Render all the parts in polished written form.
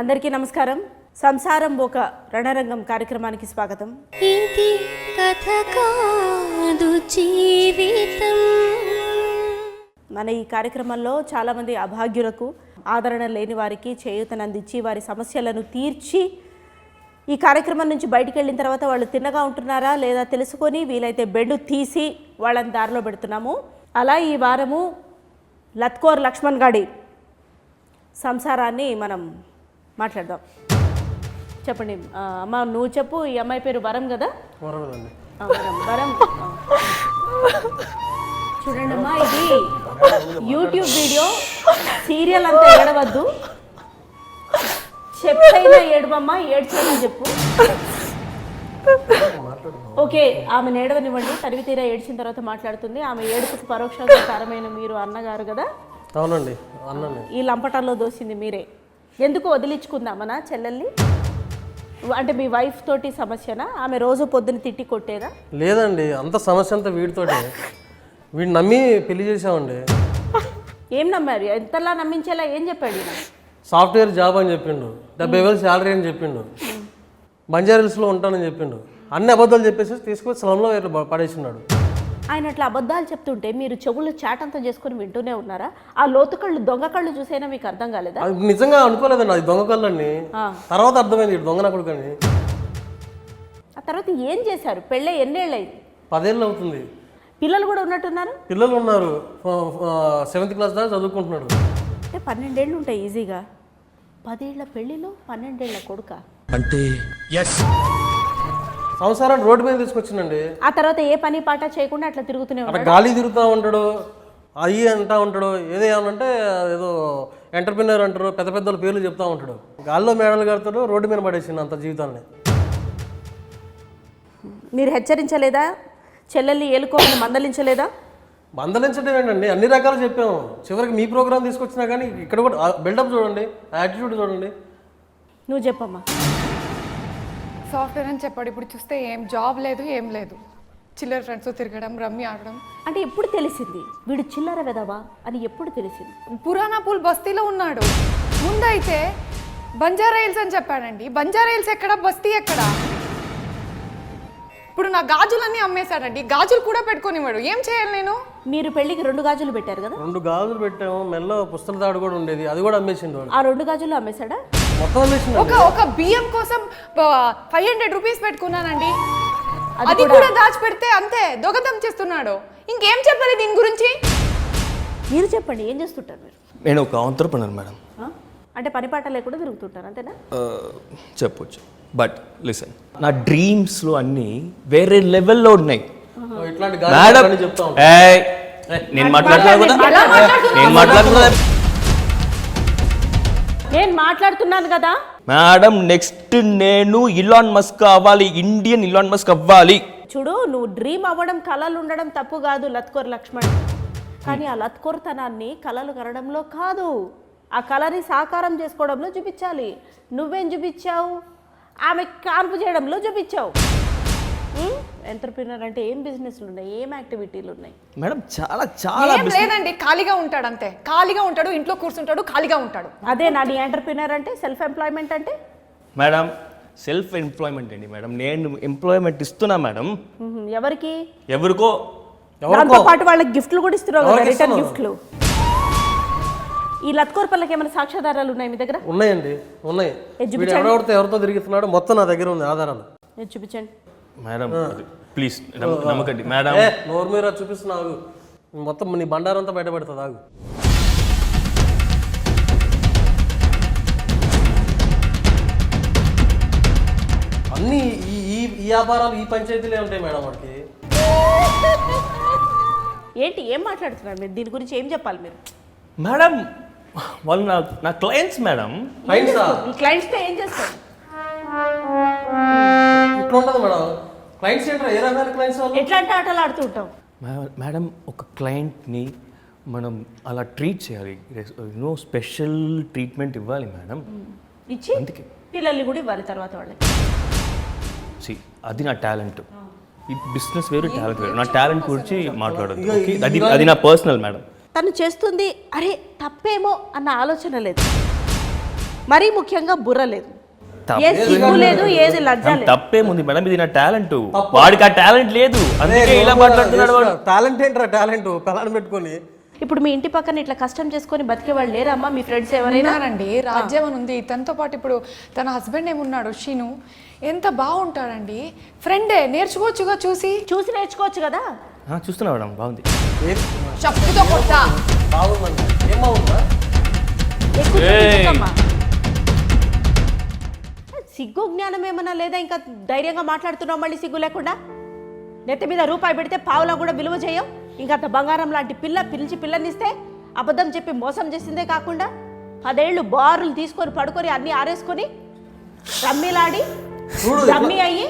అందరికీ నమస్కారం. సంసారం ఒక రణరంగం కార్యక్రమానికి స్వాగతం. ఇది కథ కాదు జీవితం. మన ఈ కార్యక్రమంలో చాలామంది అభాగ్యులకు, ఆదరణ లేని వారికి చేయూతనందించి వారి సమస్యలను తీర్చి ఈ కార్యక్రమం నుంచి బయటికి వెళ్ళిన తర్వాత వాళ్ళు తిన్నగా ఉంటున్నారా లేదా తెలుసుకొని వీలైతే బెడ్ తీసి వాళ్ళని దారిలో పెడుతున్నాము. అలా ఈ వారము లత్కోర్ లక్ష్మణ్ గాడి సంసారాన్ని మనం మాట్లాడదాం. చెప్పండి అమ్మ, నువ్వు చెప్పు. ఈ అమ్మాయి పేరు వరం కదా? వరం. చూడండి అమ్మా, ఇది యూట్యూబ్ వీడియో, సీరియల్ అంతా ఏడవద్దు. చెప్పైనా ఏడవమ్మా, ఏడ్చైనా చెప్పు. ఓకే, ఆమె ఏడవనివ్వండి. తరివి తీరా ఏడ్చిన తర్వాత మాట్లాడుతుంది. ఆమె ఏడుపుకు పరోక్షంగా కారమైన మీరు అన్నగారు కదా? అవునండి, అన్ననే. ఈ లంపటాల్లో దోసింది మీరే. ఎందుకు వదిలించుకుందామనా చెల్లెల్ని? అంటే మీ వైఫ్ తోటి సమస్యనా? ఆమె రోజు పొద్దున తిట్టి కొట్టేదా? లేదండి, అంత సమస్య అంతా వీడితోటే. వీడిని నమ్మి పెళ్లి చేసామండి. ఏం నమ్మారు? ఎంతలా నమ్మించేలా ఏం చెప్పాడు ఈయన? సాఫ్ట్వేర్ జాబ్ అని చెప్పిండు, 70,000 శాలరీ అని చెప్పిండు, బంజారాహిల్స్లో ఉంటానని చెప్పిండు. అన్ని అబద్ధాలు చెప్పేసి తీసుకొని స్లంలో పడేసినాడు. ఆయన అట్లా అబద్ధాలు చెప్తుంటే మీరు చెవులు చాటంతా చేసుకొని వింటూనే ఉన్నారా? ఆ లోతు కళ్ళు, దొంగ కళ్ళు చూసైనా మీకు అర్థం కాలేదా? అది నిజంగా అనుకోలేదండి, అది దొంగ కళ్ళని. తర్వాత అర్థమైంది దొంగ నా కొడుకని. ఆ తర్వాత ఏం చేశారు? పెళ్ళే ఎన్నేళ్ళు అయింది? 10 ఏళ్ళు అవుతుంది. పిల్లలు కూడా ఉన్నట్టున్నారు? పిల్లలు ఉన్నారు, 7th క్లాస్ దాకా చదువుకుంటున్నాడు. అంటే 12 ఏళ్ళు ఉంటాయి ఈజీగా. 10 ఏళ్ల పెళ్ళిలో 12 ఏళ్ల కొడుక అంటే సంసారాన్ని రోడ్డు మీద తీసుకొచ్చిందండి. ఆ తర్వాత ఏ పని పాట చేయకుండా అట్లా తిరుగుతూనే అట్లా ఉన్నాడు. గాలి తిరుగుతూ ఉంటాడు, అయ్యి అంటా ఉంటాడు. ఏదో ఏమనంటే ఏదో ఎంటర్ప్రినర్ అంటారు, పెద్ద పెద్ద పేర్లు చెప్తా ఉంటాడు. గాల్లో మేడలు కడతాడు, రోడ్డు మీద పడేసింది అంత జీవితాన్ని. మీరు హెచ్చరించలేదా? చెల్లెల్ని ఏలుకోమని మందలించలేదా? మందలించడం ఏంటండి, అన్ని రకాలు చెప్పాము. చివరికి మీ ప్రోగ్రామ్ తీసుకొచ్చినా కానీ ఇక్కడ కూడా బిల్డప్ చూడండి, యాటిట్యూడ్ చూడండి. నువ్వు చెప్పమ్మా. సాఫ్ట్వేర్ అని చెప్పాడు. ఇప్పుడు చూస్తే ఏం జాబ్ లేదు, ఏం లేదు. చిల్లర ఫ్రెండ్స్ తిరగడం, రమ్మి ఆడడం. అంటే ఎప్పుడు తెలిసింది వీడు చిల్లర వెదవా అని? ఎప్పుడు తెలిసింది? పురాణాపూల్ బస్తీలో ఉన్నాడు. ముందైతే బంజారాహిల్స్ అని చెప్పాడండి. బంజారాహిల్స్ ఎక్కడ, బస్తీ ఎక్కడ? ఇప్పుడు నా గాజులన్నీ అమ్మేశాడండి. గాజులు కూడా పెట్టుకునివాడు. ఏం చేయాలి నేను? మీరు పెళ్లికి 2 గాజులు పెట్టారు కదా? 2 గాజులు పెట్టాము, మెల్ల పుస్తల తాడు కూడా ఉండేది, అది కూడా అమ్మేసిండు. ఆ 2 గాజులు అమ్మేశాడా? మొత్తం అమ్మేసిండు. ఒక బియ్యం కోసం 500 రూపీస్ పెట్టుకున్నానండి. అది కూడా దాచిపెడితే అంతే దొంగతనం చేస్తున్నాడు. ఇంకేం చెప్పాలి దీని గురించి? మీరు చెప్పండి, ఏం చేస్తుంటారు మీరు? నేను ఒక ఆంటర్‌ప్రెన్యూర్ మేడం. అంటే పని పాట లేకుండా తిరుగుతుంటారు అంతేనా? చెప్పొచ్చు. బట్ లిసన్, నా డ్రీమ్స్లో అన్నీ వేరే లెవెల్లో ఉన్నాయి ఇట్లాంటి మేడం. గాలి చెప్తా ఉంటాడు. నేను మాట్లాడుతున్నాను కదా, నేను మాట్లాడుతున్నా. నేను మాట్లాడుతున్నాను కదా మేడం. నెక్స్ట్ నేను ఇలాన్ మస్క్ అవ్వాలి, ఇండియన్ ఇలాన్ మస్క్ అవ్వాలి. చూడు, నువ్వు డ్రీమ్ అవ్వడం, కళలు ఉండడం తప్పు కాదు లత్కోర్ లక్ష్మణ్. కానీ ఆ లత్కోర్తనాన్ని కళలు కనడంలో కాదు, ఆ కళని సాకారం చేసుకోవడంలో చూపించాలి. నువ్వేం చూపించావు? ఆమె కాన్పు చేయడంలో చూపించావు. ఎంటర్ప్రినర్ అంటే ఏం బిజినెస్లు ఉన్నాయి, ఏం యాక్టివిటీలు ఉన్నాయి మేడం? చాలా చాలా ఏం లేదండి, ఖాళీగా ఉంటాడు అంతే. ఖాళీగా ఉంటాడు, ఇంట్లో కూర్చుంటాడు, ఖాళీగా ఉంటాడు. అదే నాది ఎంటర్ప్రినర్ అంటే, సెల్ఫ్ ఎంప్లాయ్మెంట్ అంటే. మేడం, సెల్ఫ్ ఎంప్లాయ్మెంట్ అండి మేడం. నేను ఎంప్లాయ్మెంట్ ఇస్తున్నా మేడం. ఎవరికి? ఎవరికో. దాంతో పాటు వాళ్ళకి గిఫ్ట్లు కూడా ఇస్తున్నావు కదా, రిటర్న్ గిఫ్ట్లు. ఈ లత్కోర్ పల్లకి ఏమైనా సాక్ష్యాధారాలు ఉన్నాయి మీ దగ్గర? ఉన్నాయండి, ఉన్నాయి. వీడు ఎవరితో తిరుగుతున్నాడు మొత్తం నా దగ్గర ఉంది ఆధారాలు. చూపించండి మేడం, ప్లీజ్ నమ్మకండి మేడం. నోరు మీద చూపిస్తున్నావు, మొత్తం నీ బండారంతా బయటపడుతుంది. ఆగు. అన్నీ ఈ వ్యాపారాలు, ఈ పంచాయతీలే ఉంటాయి మేడం వాడికి. ఏంటి, ఏం మాట్లాడుతున్నారు మీరు? దీని గురించి ఏం చెప్పాలి మీరు? మేడం, వాళ్ళు నా క్లయింట్స్ మేడం. క్లయింట్స్తో ఏం చేస్తారు? ఇట్లా ఉంటుంది మేడం. క్లయింట్స్ ఏంటారు? ఏ రకమైన క్లయింట్స్ వాళ్ళు? ఎట్లాంటి ఆటలు ఆడుతూ ఉంటాం మేడం. ఒక క్లయింట్ని మనం అలా ట్రీట్ చేయాలి, స్పెషల్ ట్రీట్మెంట్ ఇవ్వాలి మేడం. ఇచ్చి అందుకే పిల్లల్ని కూడా ఇవ్వాలి తర్వాత వాళ్ళకి. అది నా టాలెంట్. ఈ బిజినెస్ వేరు, టాలెంట్ వేరు. నా టాలెంట్ గురించి మాట్లాడదు, అది నా పర్సనల్ మేడం. తను చేస్తుంది అరే తప్పేమో అన్న ఆలోచన లేదు. మరీ ముఖ్యంగా బుర్ర లేదు, తప్పే ఏ సిగ్గు లేదు, ఏది లజ్జ లేదు. తప్పేముంది మేడం, ఇది నా టాలెంట్. వాడికి ఆ టాలెంట్ లేదు, అందుకే ఇలా మాట్లాడుతున్నాడు వాడు. టాలెంట్ ఏంట్రా టాలెంట్ పిల్లని పెట్టుకొని. ఇప్పుడు మీ ఇంటి పక్కన ఇట్లా కష్టం చేసుకొని బతికే వాళ్ళు లేరా అమ్మా? మీ ఫ్రెండ్స్ ఎవరైనా? ఉన్నారండి, రాజ్యం అని ఉంది. తనతో పాటు ఇప్పుడు తన హస్బెండ్ ఏమున్నాడు శీను, ఎంత బాగుంటాడండి. ఫ్రెండే, నేర్చుకోవచ్చుగా, చూసి నేర్చుకోవచ్చు కదా. చూస్తున్నా మేడం, బాగుంది. చెప్పుతో కొట్టా. బాగుందండి, ఏం బాగుందా? ఎక్కువ ఏయ్. చెప్పమ్మా. సిగ్గు జ్ఞానం ఏమన్నా లేదా? ఇంకా ధైర్యంగా మాట్లాడుతున్నావు మళ్ళీ సిగ్గు లేకుండా. నెత్తి మీద రూపాయి పెడితే పావులా కూడా విలువ చేయం. ఇంకా అంత బంగారం లాంటి పిల్లనిస్తే అబద్ధం చెప్పి మోసం చేసిందే కాకుండా 10 ఏళ్ళు బారులు తీసుకొని పడుకొని అన్నీ ఆరేసుకొని రమ్మీలాడి డమ్మీ అయ్యి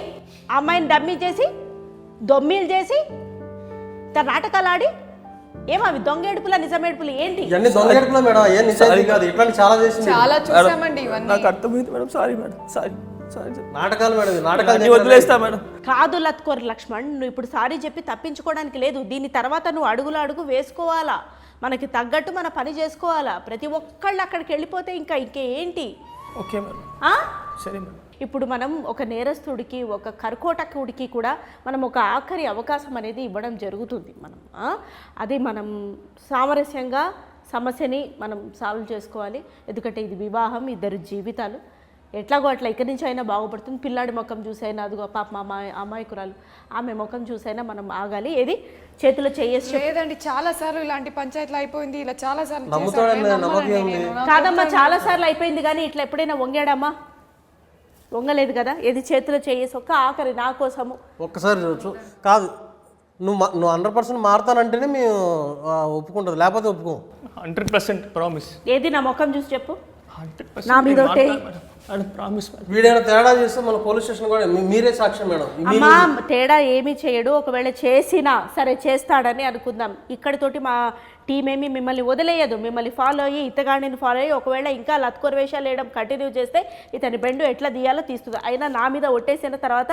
అమ్మాయిని డమ్మీ చేసి దొమ్మీలు చేసి నాటకాలు ఆడి ఏమవి దొంగేడుపుల నిజమేడుపులు ఏంటి? ఇవన్నీ దొంగేడుపులా మేడం, ఏం నిజాయితీ కాదు. ఇట్లాంటి చాలా చేసింది. చాలా చూసామండి ఇవన్నీ. నాకు అర్థమైంది మేడం, సారీ మేడం, సారీ. నాటకాలు మేడం, నాటకాలు వదిలేస్తా మేడం. కాదు లత్కోర్ లక్ష్మణ్, నువ్వు ఇప్పుడు సారీ చెప్పి తప్పించుకోవడానికి లేదు. దీని తర్వాత నువ్వు అడుగు వేసుకోవాలా, మనకి తగ్గట్టు మన పని చేసుకోవాలా. ప్రతి ఒక్కళ్ళు అక్కడికి వెళ్ళిపోతే ఇంకేంటి? ఓకే మేడం, సరే మేడం. ఇప్పుడు మనం ఒక నేరస్తుడికి, ఒక కర్కోటకుడికి కూడా మనం ఒక ఆఖరి అవకాశం అనేది ఇవ్వడం జరుగుతుంది. అది మనం సామరస్యంగా సమస్యని మనం సాల్వ్ చేసుకోవాలి. ఎందుకంటే ఇది వివాహం, 2 జీవితాలు. ఎట్లాగో అట్లా ఇక్కడి నుంచి అయినా బాగుపడుతుంది. పిల్లాడి ముఖం చూసైనా, అదిగో పాప అమ్మాయికురాలు, ఆమె ముఖం చూసైనా మనం ఆగాలి. ఏది చేతిలో చేయేసి లేదండి, చాలా సార్లు ఇలాంటి పంచాయతీలు అయిపోయింది. ఇలా చాలా సార్లు కాదమ్మా, చాలా సార్లు అయిపోయింది. కానీ ఇట్లా ఎప్పుడైనా వంగాడమ్మా? వంగలేదు కదా. ఏది చేతిలో చేయేసి ఒక్క ఆఖరి నా కోసము ఒక్కసారి చూడచ్చు. కాదు, నువ్వు 100% మారుతానంటేనే మేము ఒప్పుకుంటుంది, లేకపోతే ఒప్పుకోం. 100% ప్రామిస్. ఏది నా ముఖం చూసి చెప్పు. 100% నా మీద ఒట్టే. ప్రామిస్. వీడైనా తేడా చేస్తే మన పోలీస్ స్టేషన్ కూడా మీరే సాక్ష్యం మేడం. అమ్మా, తేడా ఏమీ చేయడు. ఒకవేళ చేసినా సరే చేస్తాడని అనుకుందాం. ఇక్కడితోటి మా టీం ఏమి మిమ్మల్ని వదిలేయదు. మిమ్మల్ని ఫాలో అయ్యి, ఇతగాడిని ఫాలో అయ్యి ఒకవేళ ఇంకా లత్కోర్ వేషాలు వేయడం కంటిన్యూ చేస్తే ఇతని బెండు ఎట్లా తీయాలో తీస్తుంది. అయినా నా మీద ఒట్టేసిన తర్వాత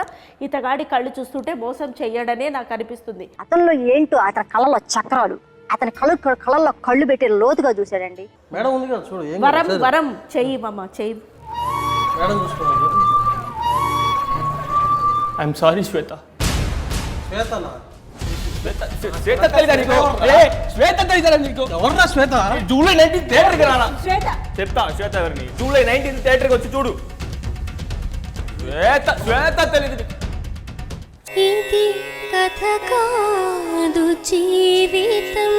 ఇతగాడి కళ్ళు చూస్తుంటే మోసం చెయ్యడనే నాకు అనిపిస్తుంది. అతనిలో ఏంటో అతని కళ్ళలో చక్రాలు, అతని కళ్ళల్లో కళ్ళు పెట్టి లోతుగా చూశాడండి. మేడం ఉంది కదా చూడు, ఏం వరం చెయ్యి మామ, చెయ్యి మేడం చూసుకోండి. ఐఎమ్ సారీ శ్వేత. శ్వేతనా? శ్వేత తెలీదా నీకు? శ్వేత తెలీదా నీకు? ఎవర్రా శ్వేత? జూలై 19 థియేటర్కి రారా? శ్వేత చెప్తా శ్వేత ఎవరిని. జూలై 19 థియేటర్కి వచ్చి చూడు. శ్వేత తెలీదు. ఇది కథ కాదు జీవితం.